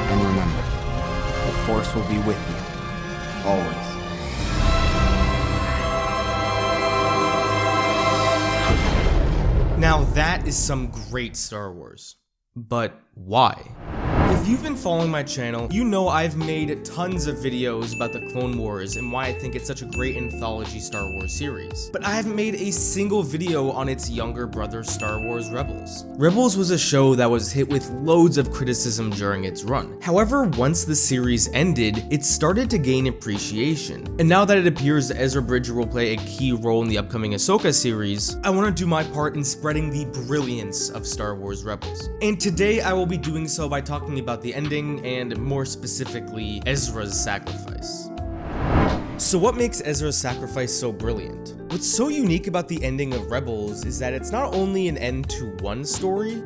And remember, the Force will be with you, always. Now that is some great Star Wars. But why? If you've been following my channel, you know I've made tons of videos about the Clone Wars and why I think it's such a great anthology Star Wars series. But I haven't made a single video on its younger brother, Star Wars Rebels. Rebels was a show that was hit with loads of criticism during its run. However, once the series ended, it started to gain appreciation. And now that it appears Ezra Bridger will play a key role in the upcoming Ahsoka series, I want to do my part in spreading the brilliance of Star Wars Rebels. And today I will be doing so by talking about the ending and, more specifically, Ezra's Sacrifice. So what makes Ezra's Sacrifice so brilliant? What's so unique about the ending of Rebels is that it's not only an end to one story,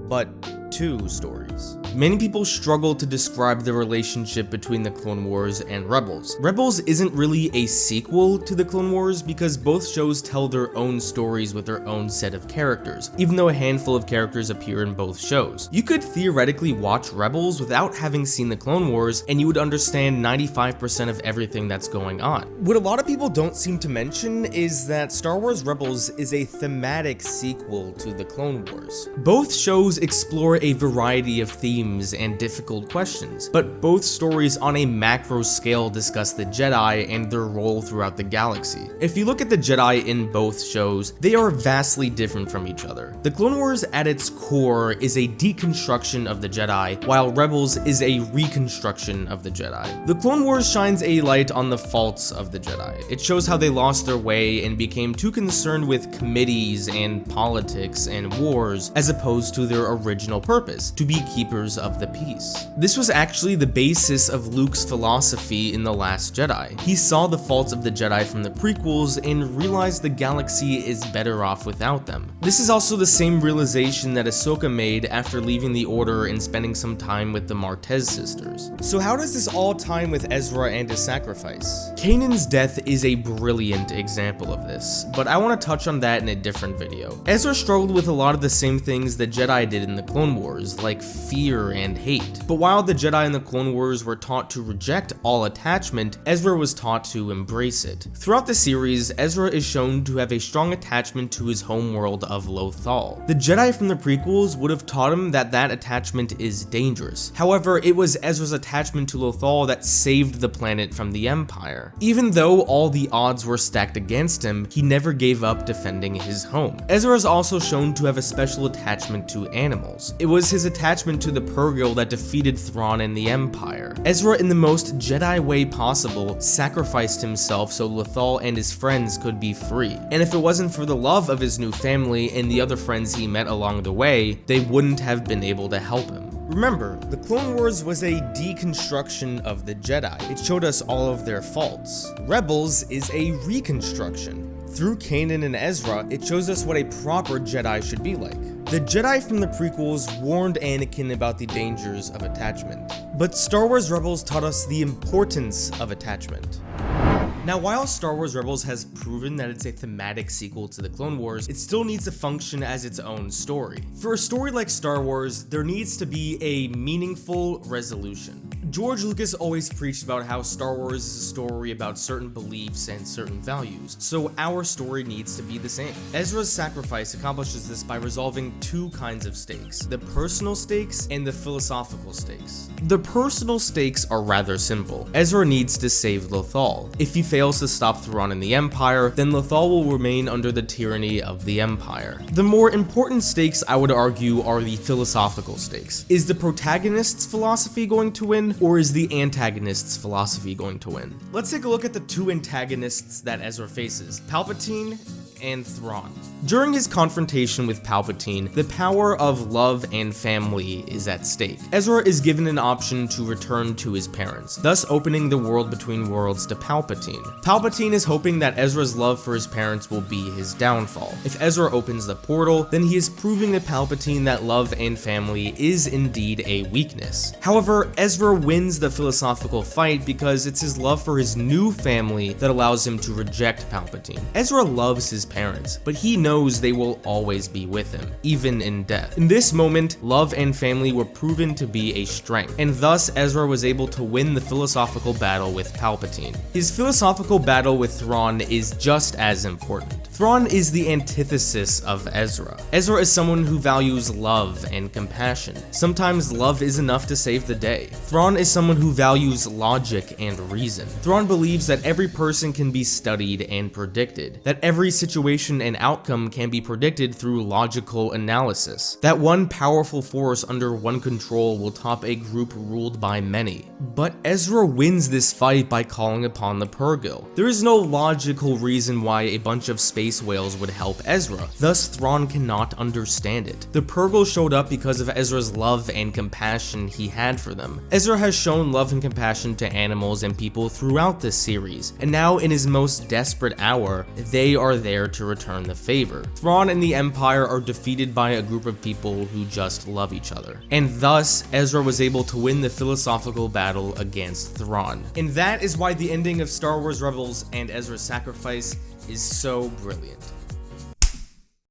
but two stories. Many people struggle to describe the relationship between the Clone Wars and Rebels. Rebels isn't really a sequel to the Clone Wars because both shows tell their own stories with their own set of characters, even though a handful of characters appear in both shows. You could theoretically watch Rebels without having seen the Clone Wars and you would understand 95% of everything that's going on. What a lot of people don't seem to mention is that Star Wars Rebels is a thematic sequel to the Clone Wars. Both shows explore a variety of themes and difficult questions, but both stories on a macro scale discuss the Jedi and their role throughout the galaxy. If you look at the Jedi in both shows, they are vastly different from each other. The Clone Wars at its core is a deconstruction of the Jedi, while Rebels is a reconstruction of the Jedi. The Clone Wars shines a light on the faults of the Jedi. It shows how they lost their way and became too concerned with committees and politics and wars as opposed to their original purpose, to be keepers of the peace. This was actually the basis of Luke's philosophy in The Last Jedi. He saw the faults of the Jedi from the prequels and realized the galaxy is better off without them. This is also the same realization that Ahsoka made after leaving the Order and spending some time with the Martez sisters. So how does this all tie in with Ezra and his sacrifice? Kanan's death is a brilliant example of this, but I want to touch on that in a different video. Ezra struggled with a lot of the same things the Jedi did in the Clone Wars, like fear and hate. But while the Jedi in the Clone Wars were taught to reject all attachment, Ezra was taught to embrace it. Throughout the series, Ezra is shown to have a strong attachment to his homeworld of Lothal. The Jedi from the prequels would have taught him that that attachment is dangerous. However, it was Ezra's attachment to Lothal that saved the planet from the Empire. Even though all the odds were stacked against him, he never gave up defending his home. Ezra is also shown to have a special attachment to animals. It was his attachment to the Purrgil that defeated Thrawn and the Empire. Ezra, in the most Jedi way possible, sacrificed himself so Lothal and his friends could be free. And if it wasn't for the love of his new family and the other friends he met along the way, they wouldn't have been able to help him. Remember, the Clone Wars was a deconstruction of the Jedi. It showed us all of their faults. Rebels is a reconstruction. Through Kanan and Ezra, it shows us what a proper Jedi should be like. The Jedi from the prequels warned Anakin about the dangers of attachment, but Star Wars Rebels taught us the importance of attachment. Now, while Star Wars Rebels has proven that it's a thematic sequel to the Clone Wars, it still needs to function as its own story. For a story like Star Wars, there needs to be a meaningful resolution. George Lucas always preached about how Star Wars is a story about certain beliefs and certain values, so our story needs to be the same. Ezra's Sacrifice accomplishes this by resolving two kinds of stakes: the personal stakes and the philosophical stakes. The personal stakes are rather simple. Ezra needs to save Lothal. If he fails to stop Thrawn and the Empire, then Lothal will remain under the tyranny of the Empire. The more important stakes, I would argue, are the philosophical stakes. Is the protagonist's philosophy going to win, or is the antagonist's philosophy going to win? Let's take a look at the two antagonists that Ezra faces: Palpatine and Thrawn. During his confrontation with Palpatine, the power of love and family is at stake. Ezra is given an option to return to his parents, thus opening the world between worlds to Palpatine. Palpatine is hoping that Ezra's love for his parents will be his downfall. If Ezra opens the portal, then he is proving to Palpatine that love and family is indeed a weakness. However, Ezra wins the philosophical fight because it's his love for his new family that allows him to reject Palpatine. Ezra loves his parents, but he knows knows they will always be with him, even in death. In this moment, love and family were proven to be a strength, and thus Ezra was able to win the philosophical battle with Palpatine. His philosophical battle with Thrawn is just as important. Thrawn is the antithesis of Ezra. Ezra is someone who values love and compassion. Sometimes love is enough to save the day. Thrawn is someone who values logic and reason. Thrawn believes that every person can be studied and predicted, that every situation and outcome can be predicted through logical analysis, that one powerful force under one control will top a group ruled by many. But Ezra wins this fight by calling upon the Purrgil. There is no logical reason why a bunch of space whales would help Ezra, thus Thrawn cannot understand it. The Purrgil showed up because of Ezra's love and compassion he had for them. Ezra has shown love and compassion to animals and people throughout this series, and now in his most desperate hour, they are there to return the favor. Thrawn and the Empire are defeated by a group of people who just love each other, and thus Ezra was able to win the philosophical battle against Thrawn. And that is why the ending of Star Wars Rebels and Ezra Sacrifice is so brilliant.